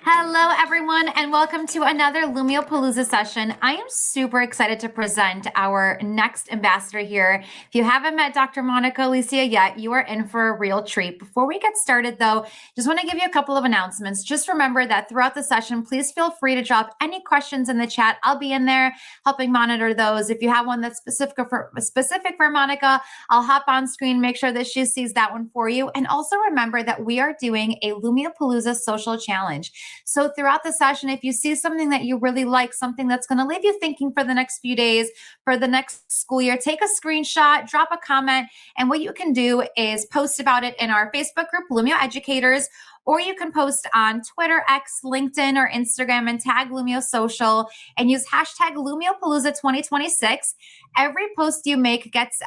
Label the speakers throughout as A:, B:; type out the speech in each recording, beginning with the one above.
A: Hello, everyone, and welcome to another Lumio Palooza session. I am super excited to present our next ambassador here. If you haven't met Dr. Monica Alicea yet, you are in for a real treat. Before we get started, though, just want to give you a couple of announcements. Just remember that throughout the session, please feel free to drop any questions in the chat. I'll be in there helping monitor those. If you have one that's specific for Monica, I'll hop on screen, make sure that she sees that one for you. And also remember that we are doing a Lumio Palooza social challenge. So throughout the session, if you see something that you really like, something that's going to leave you thinking for the next few days, for the next school year, take a screenshot, drop a comment, and what you can do is post about it in our Facebook group, Lumio Educators, or you can post on Twitter, X, LinkedIn, or Instagram and tag Lumio Social and use hashtag LumioPalooza 2026. Every post you make gets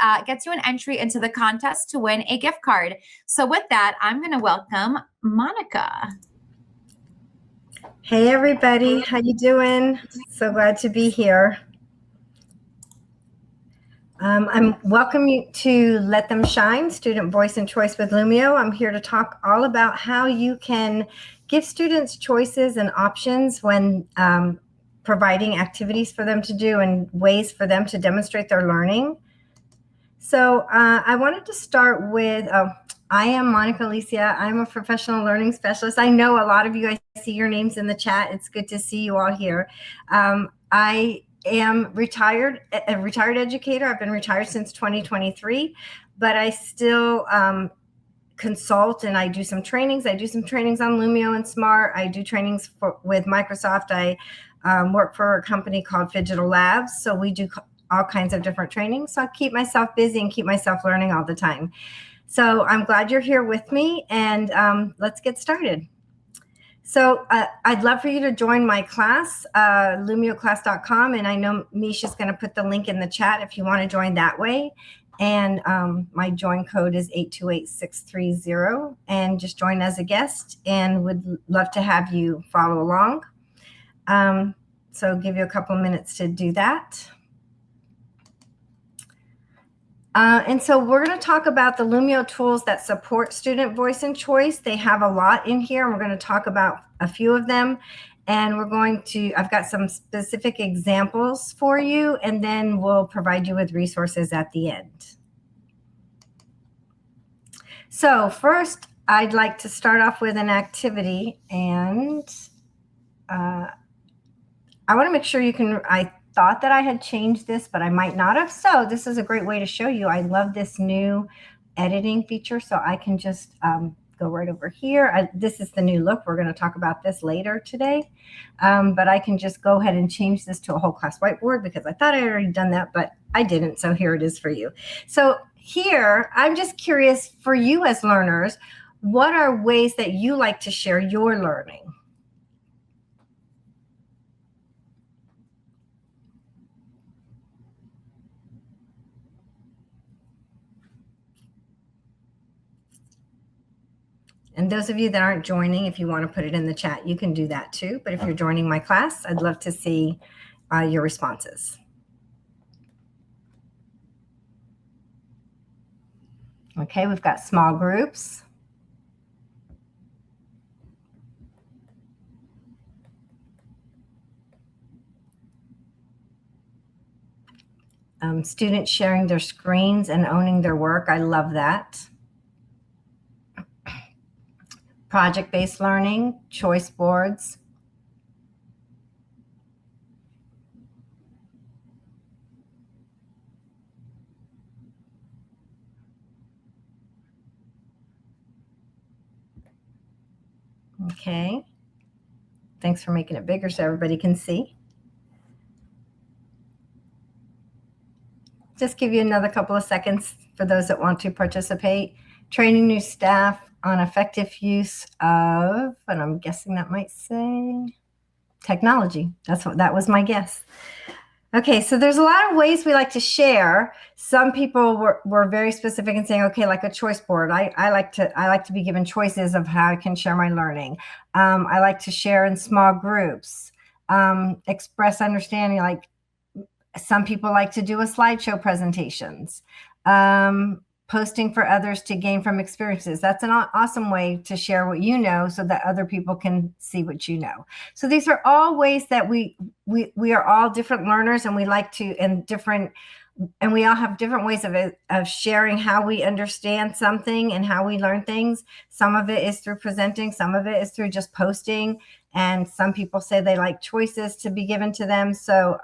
A: you an entry into the contest to win a gift card. So with that, I'm going to welcome Monica.
B: Hey everybody, how you doing? So glad to be here. I'm welcome you to Let Them Shine, Student Voice and Choice with Lumio. I'm here to talk all about how you can give students choices and options when providing activities for them to do and ways for them to demonstrate their learning. So I wanted to start with, I am Monica Alicea. I'm a professional learning specialist. I know a lot of you, I see your names in the chat. It's good to see you all here. I am a retired educator. I've been retired since 2023, but I still consult and I do some trainings. I do some trainings on Lumio and Smart. I do trainings with Microsoft. I work for a company called Digital Labs. So we do all kinds of different trainings. So I keep myself busy and keep myself learning all the time. So I'm glad you're here with me, and let's get started. So I'd love for you to join my class, lumioclass.com, and I know Misha's going to put the link in the chat if you want to join that way. And my join code is 828630, and just join as a guest, and would love to have you follow along. So I'll give you a couple minutes to do that. And so we're going to talk about the Lumio tools that support student voice and choice. They have a lot in here, and we're going to talk about a few of them. And I've got some specific examples for you, and then we'll provide you with resources at the end. So first, I'd like to start off with an activity, and I want to make sure you can, I thought that I had changed this, but I might not have. So this is a great way to show you. I love this new editing feature. So I can just go right over here. This is the new look. We're going to talk about this later today. But I can just go ahead and change this to a whole class whiteboard because I thought I had already done that, but I didn't. So here it is for you. So here, I'm just curious for you as learners, what are ways that you like to share your learning? And those of you that aren't joining, if you want to put it in the chat, you can do that too. But if you're joining my class, I'd love to see your responses. Okay, we've got small groups. Students sharing their screens and owning their work. I love that. Project-based learning, choice boards. Okay. Thanks for making it bigger so everybody can see. Just give you another couple of seconds for those that want to participate. Training new staff on effective use of, and I'm guessing that might say technology. That was my guess. Okay, so there's a lot of ways we like to share. Some people were very specific in saying, okay, like a choice board. I like to be given choices of how I can share my learning. I like to share in small groups, express understanding. Like some people like to do a slideshow presentations. posting for others to gain from experiences. That's an awesome way to share what you know so that other people can see what you know. So these are all ways that we are all different learners, and we like to, and we all have different ways of sharing how we understand something and how we learn things. Some of it is through presenting, some of it is through just posting, and some people say they like choices to be given to them. So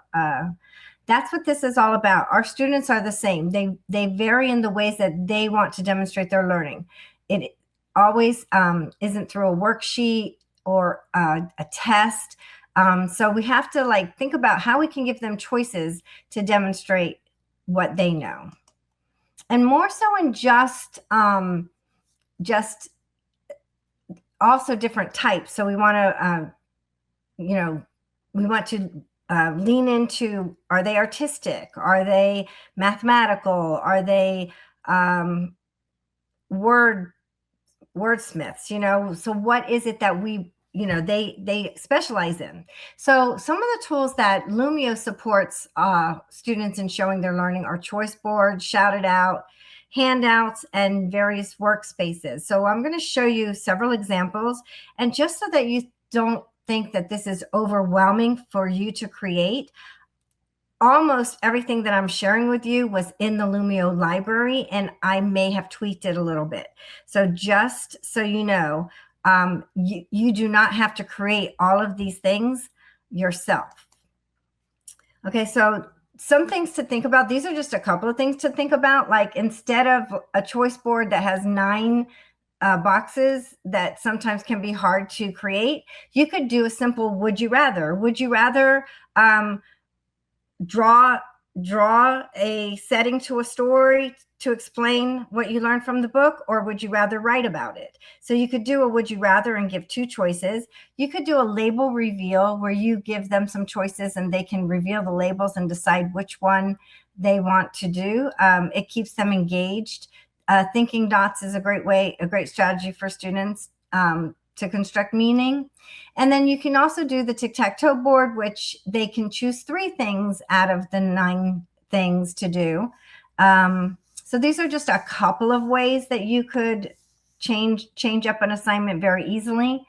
B: that's what this is all about. Our students are the same. They vary in the ways that they want to demonstrate their learning. It always isn't through a worksheet or a test. So we have to think about how we can give them choices to demonstrate what they know. And more so in just also different types. So we want to, lean into, are they artistic? Are they mathematical? Are they wordsmiths? So what is it that they specialize in? So some of the tools that Lumio supports students in showing their learning are choice boards, Shout It Out, Handouts, and various workspaces. So I'm going to show you several examples, and just so that you don't think that this is overwhelming for you to create, almost everything that I'm sharing with you was in the Lumio library, and I may have tweaked it a little bit. So just so you know, you do not have to create all of these things yourself. Okay, so some things to think about. These are just a couple of things to think about. Like, instead of a choice board that has 9 boxes that sometimes can be hard to create, you could do a simple would you rather. Would you rather draw a setting to a story to explain what you learned from the book, or would you rather write about it? So you could do a would you rather and give 2 choices. You could do a label reveal where you give them some choices and they can reveal the labels and decide which one they want to do. It keeps them engaged. Thinking dots is a great strategy for students to construct meaning. And then you can also do the tic-tac-toe board, which they can choose 3 things out of the 9 things to do. So these are just a couple of ways that you could change up an assignment very easily.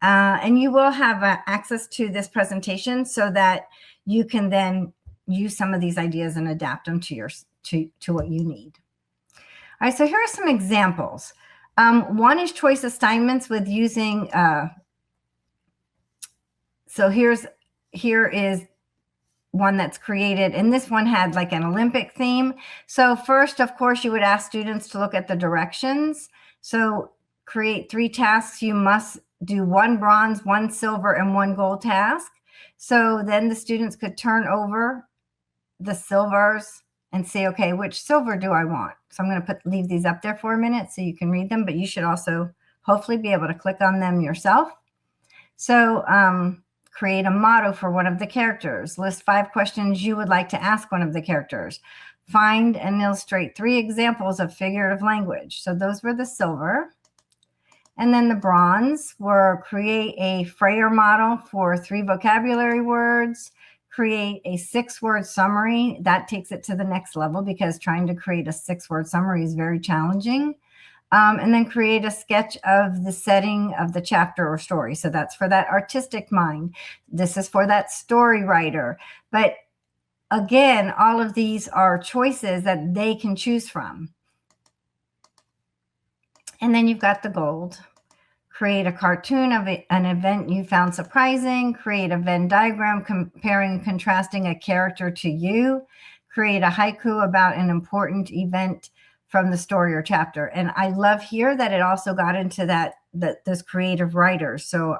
B: And you will have access to this presentation so that you can then use some of these ideas and adapt them to what you need. All right, so here are some examples. One is choice assignments with using, so here is one that's created, and this one had like an Olympic theme. So first, of course, you would ask students to look at the directions. So create 3 tasks. You must do 1 bronze, 1 silver, and 1 gold task. So then the students could turn over the silvers and say, okay, which silver do I want? So I'm going to leave these up there for a minute so you can read them, but you should also hopefully be able to click on them yourself. So create a motto for one of the characters. List 5 questions you would like to ask one of the characters. Find and illustrate 3 examples of figurative language. So those were the silver. And then the bronze were create a Freyer model for 3 vocabulary words. Create a 6-word summary. That takes it to the next level because trying to create a 6-word summary is very challenging. And then create a sketch of the setting of the chapter or story. So that's for that artistic mind. This is for that story writer. But again, all of these are choices that they can choose from. And then you've got the gold. Create a cartoon of an event you found surprising. Create a Venn diagram comparing and contrasting a character to you. Create a haiku about an important event from the story or chapter. And I love here that it also got into those creative writers. So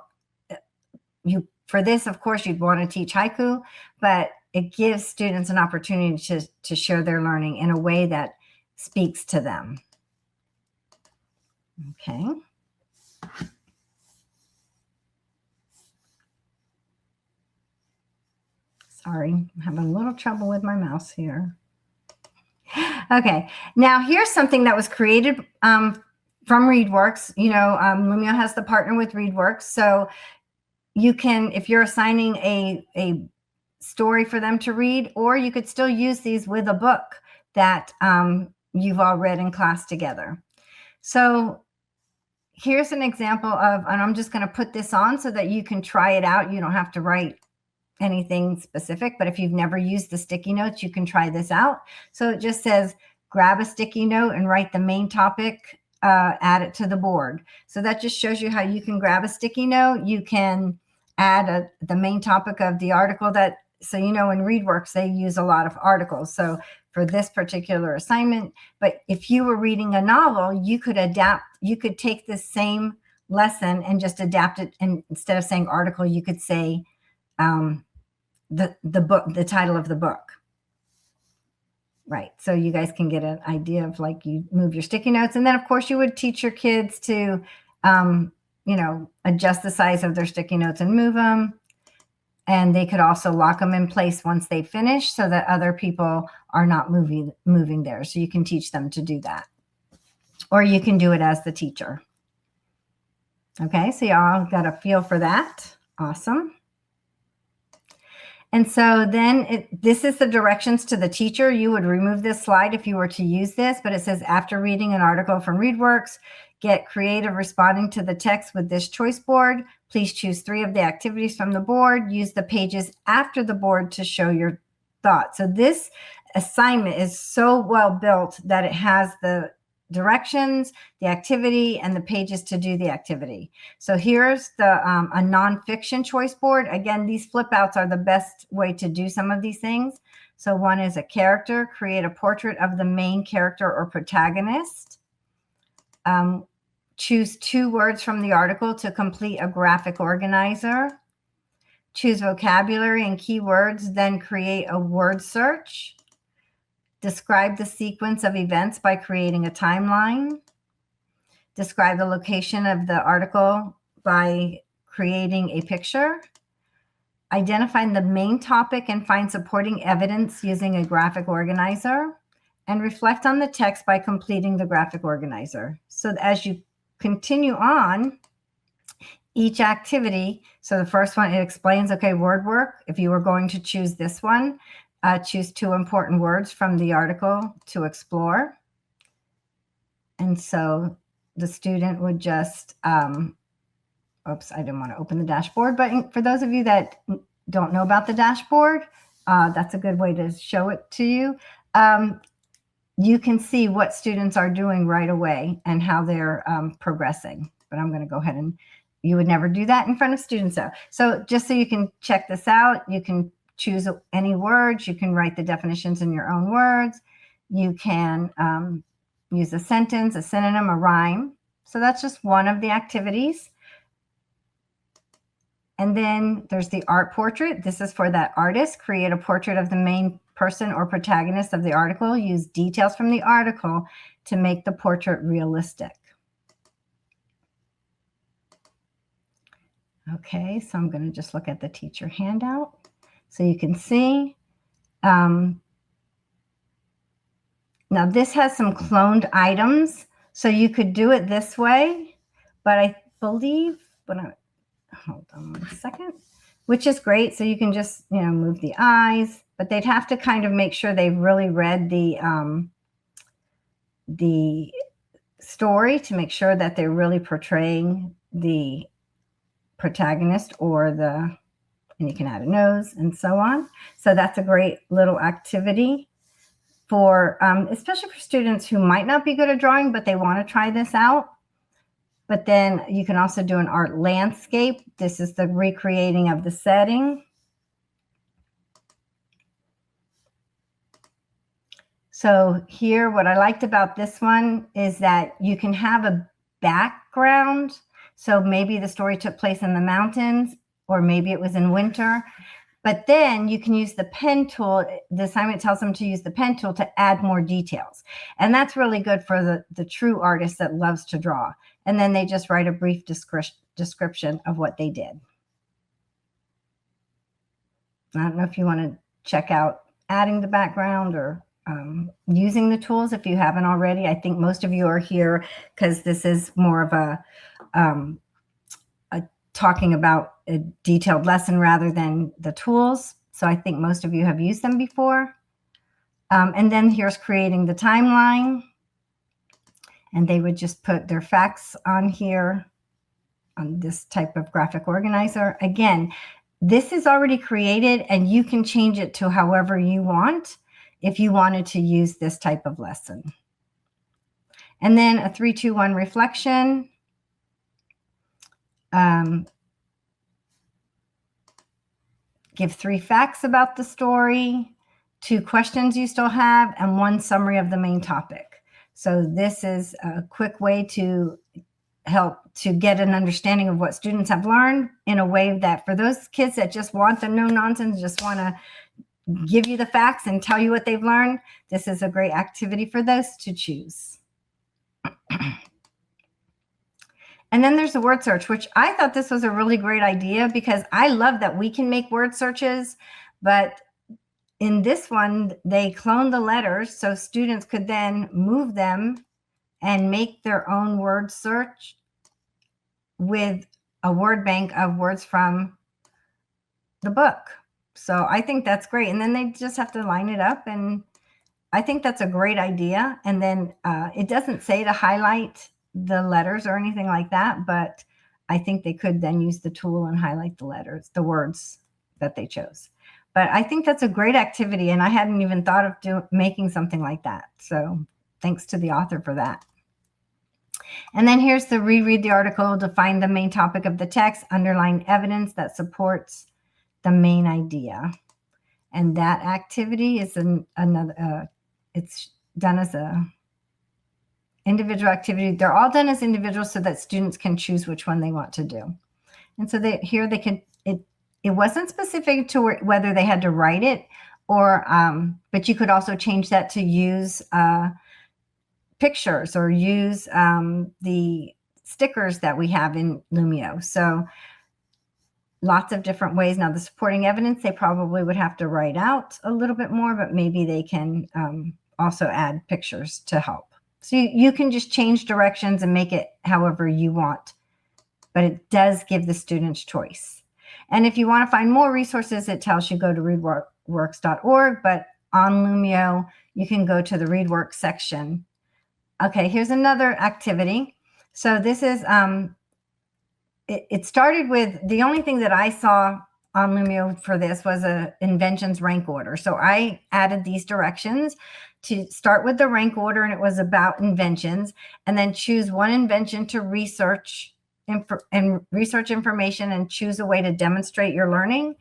B: for this, of course, you'd want to teach haiku, but it gives students an opportunity to share their learning in a way that speaks to them. Okay. Sorry, I'm having a little trouble with my mouse here. Okay, now here's something that was created from ReadWorks. Lumio has the partner with ReadWorks. So you can, if you're assigning a story for them to read, or you could still use these with a book that you've all read in class together. So here's an example of, and I'm just going to put this on so that you can try it out. You don't have to write anything specific, but if you've never used the sticky notes, you can try this out. So it just says, grab a sticky note and write the main topic, add it to the board. So that just shows you how you can grab a sticky note. You can add the main topic of the article that, so in ReadWorks, they use a lot of articles. So for this particular assignment, but if you were reading a novel, you could take this same lesson and just adapt it. And instead of saying article, you could say the book, the title of the book. Right. So you guys can get an idea of, like, you move your sticky notes. And then of course you would teach your kids to, adjust the size of their sticky notes and move them. And they could also lock them in place once they finish so that other people are not moving theirs. So you can teach them to do that. Or you can do it as the teacher. Okay, so y'all got a feel for that. Awesome. And so then this is the directions to the teacher. You would remove this slide if you were to use this, but it says, after reading an article from ReadWorks, get creative responding to the text with this choice board. Please choose 3 of the activities from the board. Use the pages after the board to show your thoughts. So this assignment is so well built that it has the directions, the activity, and the pages to do the activity. So here's the a nonfiction choice board. Again, these flip outs are the best way to do some of these things. So one is a character. Create a portrait of the main character or protagonist. Choose 2 words from the article to complete a graphic organizer. Choose vocabulary and keywords, then create a word search. Describe the sequence of events by creating a timeline. Describe the location of the article by creating a picture. Identify the main topic and find supporting evidence using a graphic organizer. And reflect on the text by completing the graphic organizer. So as you continue on, each activity, so the first one, it explains, okay, word work. If you were going to choose this one, choose 2 important words from the article to explore. And so the student would just, oops, I didn't want to open the dashboard. But for those of you that don't know about the dashboard, that's a good way to show it to you. You can see what students are doing right away and how they're progressing. But I'm going to go ahead and, you would never do that in front of students though. So just so you can check this out, you can choose any words. You can write the definitions in your own words. You can use a sentence, a synonym, a rhyme. So that's just one of the activities. And then there's the art portrait. This is for that artist. Create a portrait of the main person or protagonist of the article. Use details from the article to make the portrait realistic. Okay, so I'm going to just look at the teacher handout. So you can see, now this has some cloned items. So you could do it this way, but I believe, hold on one second, which is great. So you can just, move the eyes, but they'd have to kind of make sure they've really read the story to make sure that they're really portraying the protagonist or and you can add a nose and so on. So that's a great little activity for, especially for students who might not be good at drawing, but they want to try this out. But then you can also do an art landscape. This is the recreating of the setting. So here, what I liked about this one is that you can have a background. So maybe the story took place in the mountains, or maybe it was in winter. But then you can use the pen tool. The assignment tells them to use the pen tool to add more details. And that's really good for the true artist that loves to draw. And then they just write a brief description of what they did. I don't know if you want to check out adding the background or using the tools if you haven't already. I think most of you are here because this is more of a talking about a detailed lesson rather than the tools. So I think most of you have used them before. And then here's creating the timeline. And they would just put their facts on here on this type of graphic organizer. Again, this is already created and you can change it to however you want if you wanted to use this type of lesson. And then a 3, 2, 1 reflection. Give 3 facts about the story, 2 questions you still have, and 1 summary of the main topic. So this is a quick way to help to get an understanding of what students have learned in a way that for those kids that just want the no nonsense, just want to give you the facts and tell you what they've learned, this is a great activity for those to choose. And then there's the word search, which I thought this was a really great idea because I love that we can make word searches, but in this one, they clone the letters so students could then move them and make their own word search with a word bank of words from the book. So I think that's great. And then they just have to line it up. And I think that's a great idea. And then it doesn't say to highlight the letters or anything like that, but I think they could then use the tool and highlight the letters, the words that they chose. But I think that's a great activity, and I hadn't even thought of making something like that. So thanks to the author for that. And then here's the reread the article, define the main topic of the text, underline evidence that supports the main idea. And that activity is another, it's done as a individual activity. They're all done as individuals so that students can choose which one they want to do. And so here they can, it wasn't specific to whether they had to write it or, but you could also change that to use pictures or use the stickers that we have in Lumio. So lots of different ways. Now the supporting evidence, they probably would have to write out a little bit more, but maybe they can also add pictures to help. So you can just change directions and make it however you want, but it does give the students choice. And if you want to find more resources, it tells you go to readworks.org, but on Lumio, you can go to the ReadWorks section. Okay, here's another activity. So this is, it started with, the only thing that I saw on Lumio for this was a inventions rank order. So I added these directions to start with the rank order, and it was about inventions, and then choose one invention to research and research information and choose a way to demonstrate your learning.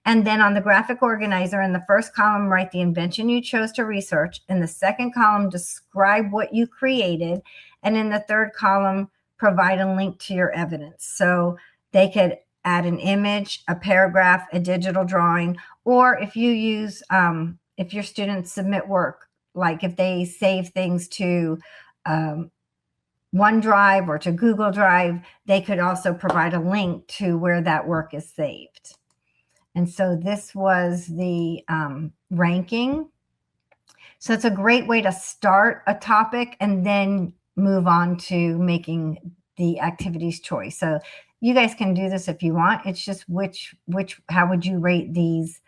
B: And then on the graphic organizer, in the first column, write the invention you chose to research. In the second column, describe what you created. And in the third column, provide a link to your evidence. So they could add an image, a paragraph, a digital drawing, or if you use, if your students submit work, like if they save things to OneDrive or to Google Drive, they could also provide a link to where that work is saved. And so this was the ranking. So it's a great way to start a topic and then move on to making the activities choice. So you guys can do this if you want. It's just how would you rate these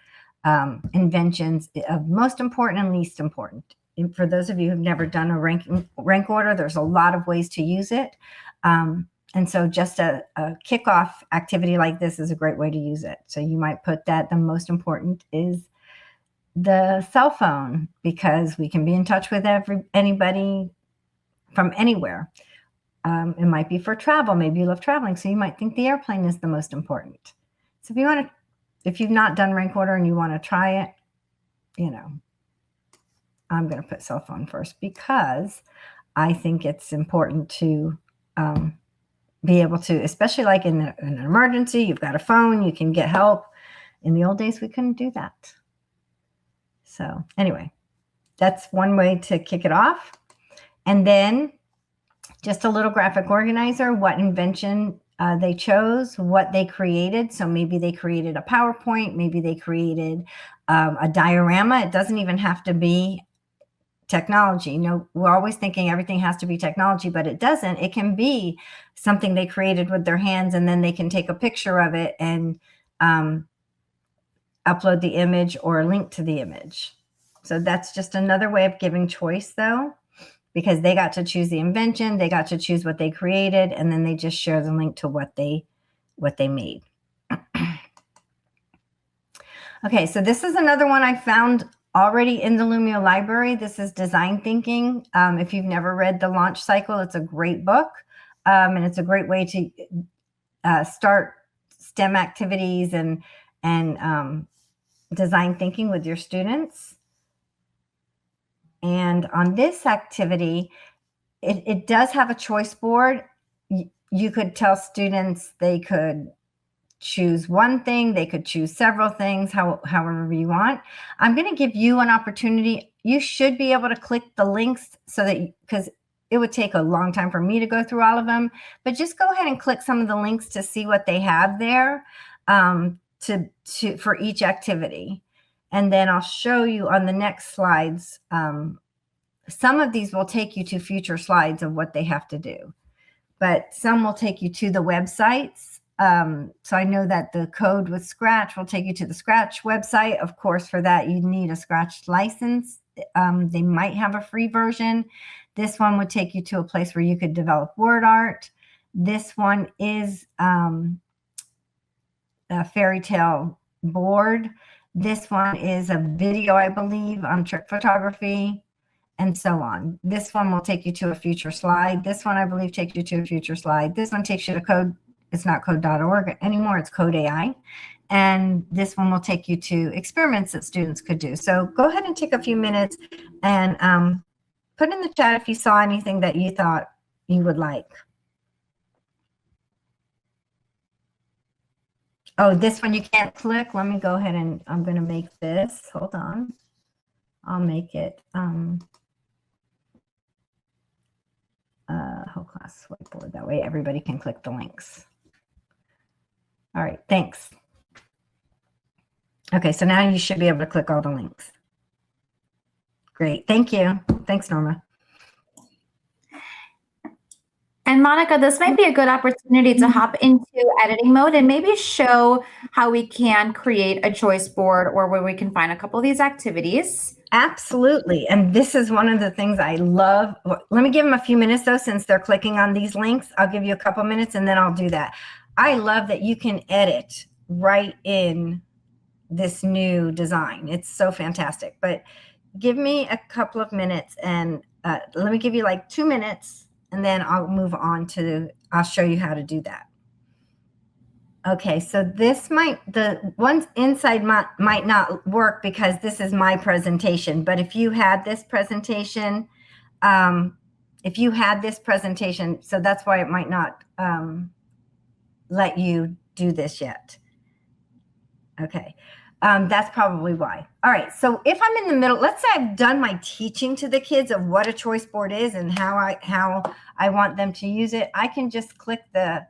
B: inventions of most important and least important? And for those of you who've never done a rank order, there's a lot of ways to use it. And so just a kickoff activity like this is a great way to use it. So you might put that the most important is the cell phone, because we can be in touch with anybody from anywhere. It might be for travel. Maybe you love traveling, so you might think the airplane is the most important. So if you've not done rank order and you want to try it, I'm going to put cell phone first because I think it's important to be able to, especially like in an emergency, you've got a phone, you can get help. In the old days, we couldn't do that. So anyway, that's one way to kick it off. And then just a little graphic organizer, what invention they chose, what they created. So maybe they created a PowerPoint, maybe they created a diorama. It doesn't even have to be technology. We're always thinking everything has to be technology, but it doesn't. It can be something they created with their hands, and then they can take a picture of it and upload the image or link to the image. So that's just another way of giving choice, though, because they got to choose the invention, they got to choose what they created, and then they just share the link to what they made. Okay, so this is another one I found already in the Lumio library. This is Design Thinking. If you've never read The Launch Cycle, it's a great book, and it's a great way to start STEM activities and design thinking with your students. And on this activity, it does have a choice board. You could tell students they could choose one thing, they could choose several things, however you want. I'm going to give you an opportunity. You should be able to click the links so that, because it would take a long time for me to go through all of them, but just go ahead and click some of the links to see what they have there for each activity. And then I'll show you on the next slides. Some of these will take you to future slides of what they have to do, but some will take you to the websites. So I know that the code with Scratch will take you to the Scratch website. Of course, for that, you need a Scratch license. They might have a free version. This one would take you to a place where you could develop word art. This one is a fairy tale board. This one is a video, I believe, on trick photography, and so on. This one will take you to a future slide. This one, I believe, takes you to a future slide. This one takes you to code. It's not code.org anymore, it's Code AI. And this one will take you to experiments that students could do. So go ahead and take a few minutes and put in the chat if you saw anything that you thought you would like. Oh, this one you can't click. Let me go ahead and I'm going to make this. Hold on. I'll make it whole class whiteboard. That way everybody can click the links. All right, thanks. Okay, so now you should be able to click all the links. Great, thank you. Thanks, Norma.
A: And Monica, this might be a good opportunity to hop into editing mode and maybe show how we can create a choice board or where we can find a couple of these activities.
B: Absolutely. And this is one of the things I love. Let me give them a few minutes, though, since they're clicking on these links. I'll give you a couple minutes and then I'll do that. I love that you can edit right in this new design. It's so fantastic. But give me a couple of minutes and let me give you like 2 minutes and then I'll move on to, I'll show you how to do that. Okay, so the ones inside might not work because this is my presentation, but if you had this presentation, so that's why it might not let you do this yet. Okay, that's probably why. All right, so if I'm in the middle, let's say I've done my teaching to the kids of what a choice board is and how I want them to use it, I can just click the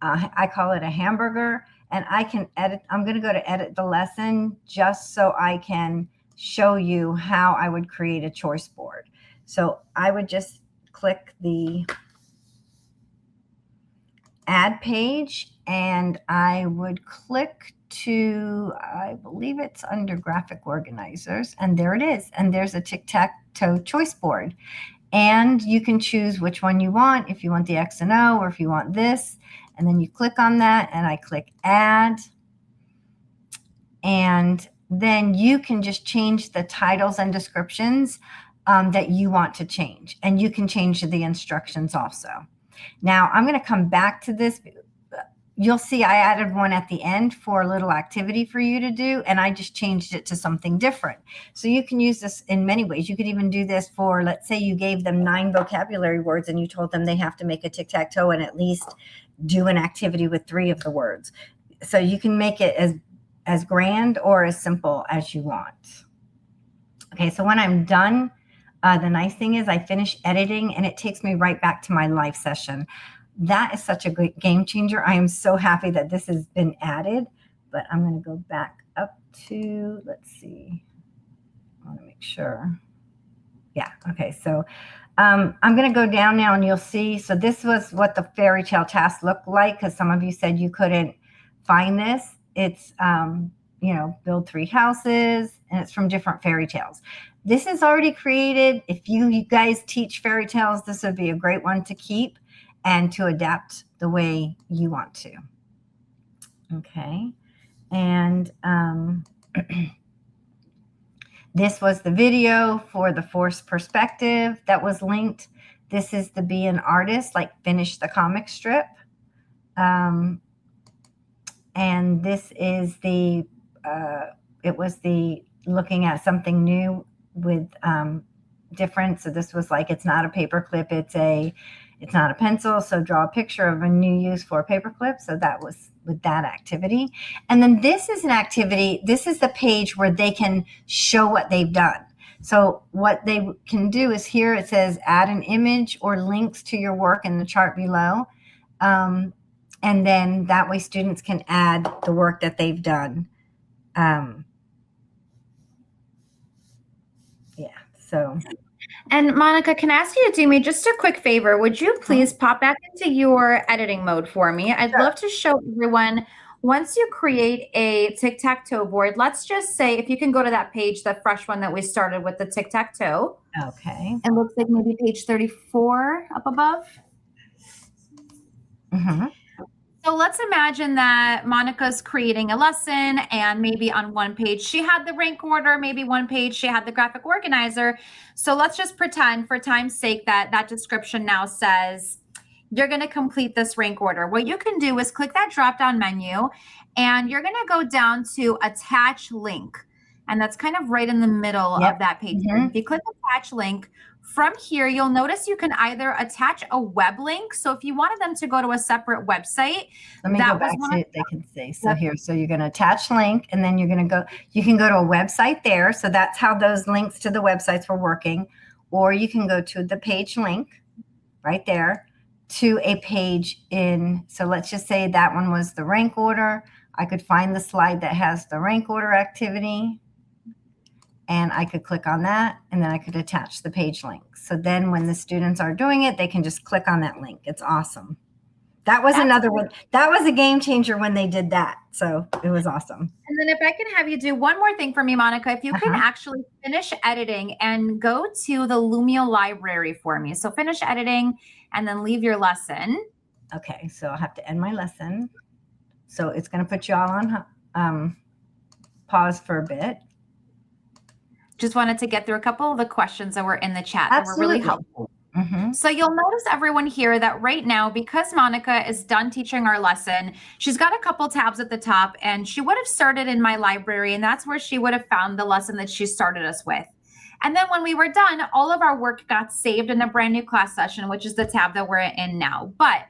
B: I call it a hamburger, and I can edit. I'm going to go to edit the lesson just so I can show you how I would create a choice board. So I would just click the add page and I would click to, I believe it's under graphic organizers, and there it is. And there's a tic-tac-toe choice board. And you can choose which one you want, if you want the X and O or if you want this. And then you click on that and I click add. And then you can just change the titles and descriptions that you want to change. And you can change the instructions also. Now I'm going to come back to this. You'll see I added one at the end for a little activity for you to do, and I just changed it to something different. So you can use this in many ways. You could even do this for, let's say you gave them 9 vocabulary words and you told them they have to make a tic-tac-toe and at least do an activity with 3 of the words. So you can make it as grand or as simple as you want. Okay, so when I'm done, the nice thing is I finish editing and it takes me right back to my live session. That is such a great game changer. I am so happy that this has been added, but I'm going to go back up to, let's see, I want to make sure. Yeah, okay, so I'm going to go down now and you'll see. So this was what the fairy tale task looked like, because some of you said you couldn't find this. It's build 3 houses, and it's from different fairy tales. This is already created. If you guys teach fairy tales, this would be a great one to keep and to adapt the way you want to. Okay. And this was the video for the forced perspective that was linked. This is the be an artist, like finish the comic strip. And this is the, it was the looking at something new with different. So this was like, it's not a paper clip, it's not a pencil. So draw a picture of a new use for a paper clip. So that was with that activity. And then this is an activity. This is the page where they can show what they've done. So what they can do is here it says add an image or links to your work in the chart below. And then that way students can add the work that they've done. Yeah, so.
A: And Monica, can I ask you to do me just a quick favor? Would you please pop back into your editing mode for me? I'd love to show everyone, once you create a tic-tac-toe board, let's just say, if you can go to that page, the fresh one that we started with the tic-tac-toe.
B: Okay.
A: It looks like maybe page 34 up above.
B: Mm-hmm.
A: So let's imagine that Monica's creating a lesson, and maybe on one page she had the rank order, maybe one page she had the graphic organizer. So let's just pretend for time's sake that description now says you're going to complete this rank order. What you can do is click that drop down menu, and you're going to go down to attach link. And that's kind of right in the middle of that page. Mm-hmm. If you click attach link, from here, you'll notice you can either attach a web link. So if you wanted them to go to a separate website,
B: let me go back so they can see. So here, so you're going to attach link, and then you can go to a website there. So that's how those links to the websites were working. Or you can go to the page link right there to a page in. So let's just say that one was the rank order. I could find the slide that has the rank order activity. And I could click on that, and then I could attach the page link. So then when the students are doing it, they can just click on that link. It's awesome. That was another one. That was a game changer when they did that. So it was awesome.
A: And then if I can have you do one more thing for me, Monica, if you can actually finish editing and go to the Lumio library for me. So finish editing and then leave your lesson.
B: Okay, so I'll have to end my lesson. So it's going to put you all on pause for a bit.
A: Just wanted to get through a couple of the questions that were in the chat that were really helpful.
B: Mm-hmm.
A: So you'll notice, everyone, here that right now, because Monica is done teaching our lesson, she's got a couple tabs at the top, and she would have started in my library, and that's where she would have found the lesson that she started us with. And then when we were done, all of our work got saved in a brand new class session, which is the tab that we're in now. But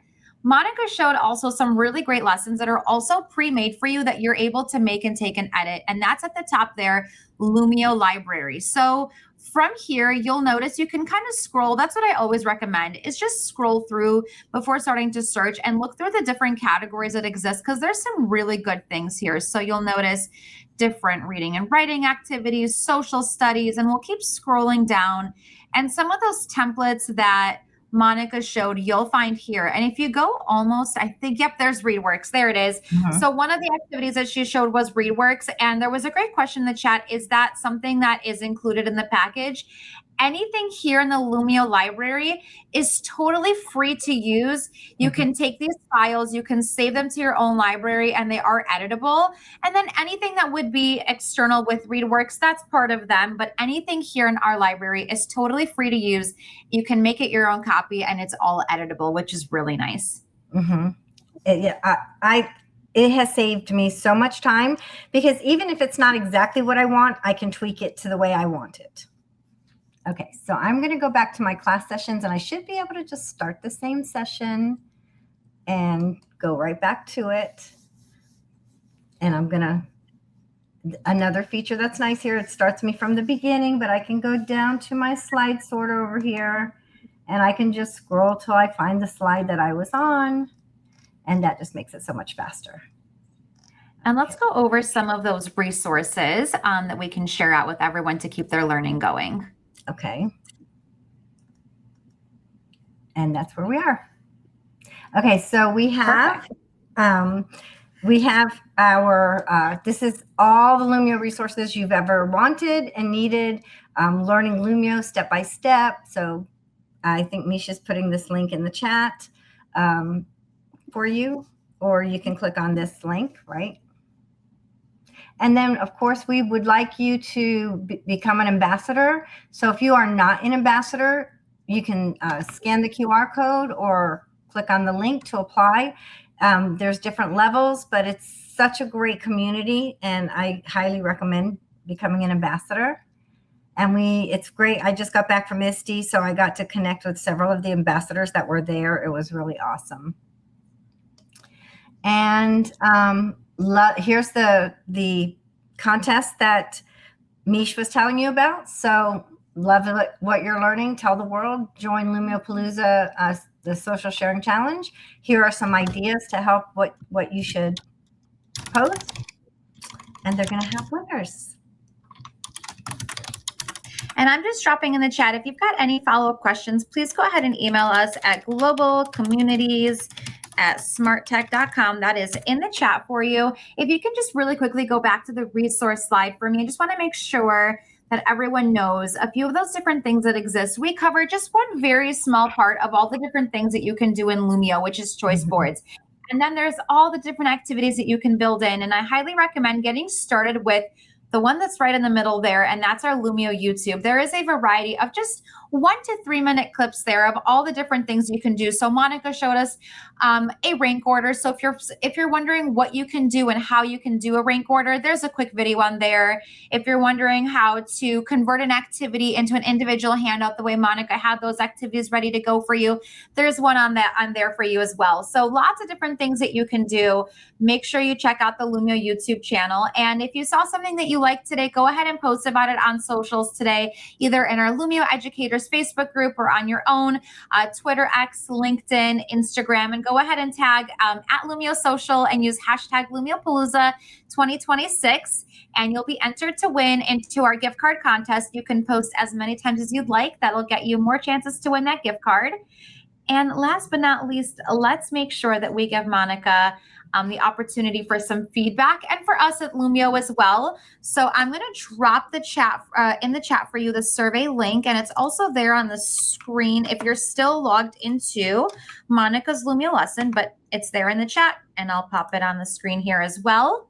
A: Monica showed also some really great lessons that are also pre-made for you that you're able to make and take and edit. And that's at the top there, Lumio library. So from here, you'll notice you can kind of scroll. That's what I always recommend, is just scroll through before starting to search and look through the different categories that exist, because there's some really good things here. So you'll notice different reading and writing activities, social studies, and we'll keep scrolling down. And some of those templates that Monica showed, you'll find here. And if you go almost, I think, yep, there's ReadWorks. There it is. Mm-hmm. So one of the activities that she showed was ReadWorks. And there was a great question in the chat. Is that something that is included in the package? Anything here in the Lumio library is totally free to use. You can take these files, you can save them to your own library, and they are editable. And then anything that would be external with ReadWorks, that's part of them. But anything here in our library is totally free to use. You can make it your own copy, and it's all editable, which is really nice.
B: Mm-hmm. It has saved me so much time, because even if it's not exactly what I want, I can tweak it to the way I want it. Okay, so I'm going to go back to my class sessions, and I should be able to just start the same session and go right back to it. And I'm going to, another feature that's nice here, it starts me from the beginning, but I can go down to my slide sorter over here, and I can just scroll till I find the slide that I was on, and that just makes it so much faster.
A: And let's go over some of those resources that we can share out with everyone to keep their learning going.
B: Okay. And that's where we are. Okay, so we have We have our, this is all the Lumio resources you've ever wanted and needed, learning Lumio step by step. So I think Misha's putting this link in the chat for you, or you can click on this link, right? And then, of course, we would like you to become an ambassador. So if you are not an ambassador, you can scan the QR code or click on the link to apply. There's different levels, but it's such a great community, and I highly recommend becoming an ambassador. And it's great. I just got back from ISTE, so I got to connect with several of the ambassadors that were there. It was really awesome. And here's the contest that Mish was telling you about. So love what you're learning. Tell the world. Join Lumiopalooza, the social sharing challenge. Here are some ideas to help what you should post. And they're going to have winners.
A: And I'm just dropping in the chat. If you've got any follow-up questions, please go ahead and email us at globalcommunities@smarttech.com. That is in the chat for you. If you can just really quickly go back to the resource slide for me, I just want to make sure that everyone knows a few of those different things that exist. We cover just one very small part of all the different things that you can do in Lumio, which is choice boards. And then there's all the different activities that you can build in. And I highly recommend getting started with the one that's right in the middle there, and that's our Lumio YouTube. There is a variety of just 1 to 3 minute clips there of all the different things you can do. So Monica showed us a rank order. So if you're wondering what you can do and how you can do a rank order, there's a quick video on there. If you're wondering how to convert an activity into an individual handout the way Monica had those activities ready to go for you, there's one on there for you as well. So lots of different things that you can do. Make sure you check out the Lumio YouTube channel. And if you saw something that you liked today, go ahead and post about it on socials today, either in our Lumio Educators Facebook group or on your own, Twitter, X, LinkedIn, Instagram, and go ahead and tag at Lumio Social and use hashtag Lumiopalooza 2026, and you'll be entered to win into our gift card contest. You can post as many times as you'd like. That'll get you more chances to win that gift card. And last but not least, let's make sure that we give Monica the opportunity for some feedback, and for us at Lumio as well. So I'm going to drop the chat in the chat for you, the survey link, and it's also there on the screen if you're still logged into Monica's Lumio lesson, but it's there in the chat, and I'll pop it on the screen here as well.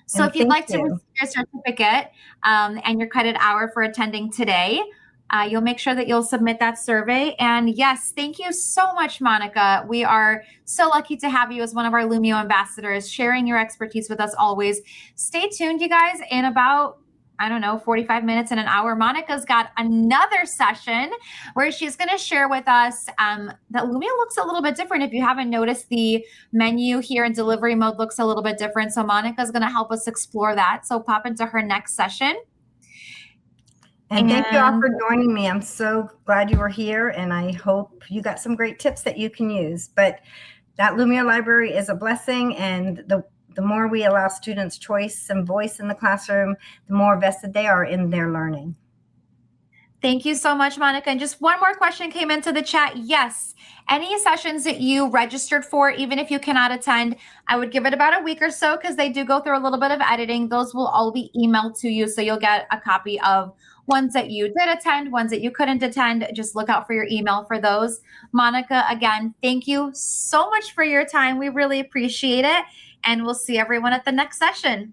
A: So if you'd like to receive your certificate and your credit hour for attending today, you'll make sure that you'll submit that survey. And yes, thank you so much, Monica. We are so lucky to have you as one of our Lumio ambassadors, sharing your expertise with us always. Stay tuned, you guys. In about, 45 minutes and an hour, Monica's got another session where she's going to share with us that Lumio looks a little bit different. If you haven't noticed, the menu here in delivery mode looks a little bit different. So Monica's going to help us explore that. So pop into her next session.
B: And thank you all for joining me. I'm so glad you were here, and I hope you got some great tips that you can use. But that Lumio library is a blessing, and the more we allow students choice and voice in the classroom, the more vested they are in their learning.
A: Thank you so much, Monica. And just one more question came into the chat. Yes, any sessions that you registered for, even if you cannot attend, I would give it about a week or so because they do go through a little bit of editing. Those will all be emailed to you, so you'll get a copy of ones that you did attend, ones that you couldn't attend. Just look out for your email for those. Monica, again, thank you so much for your time. We really appreciate it. And we'll see everyone at the next session.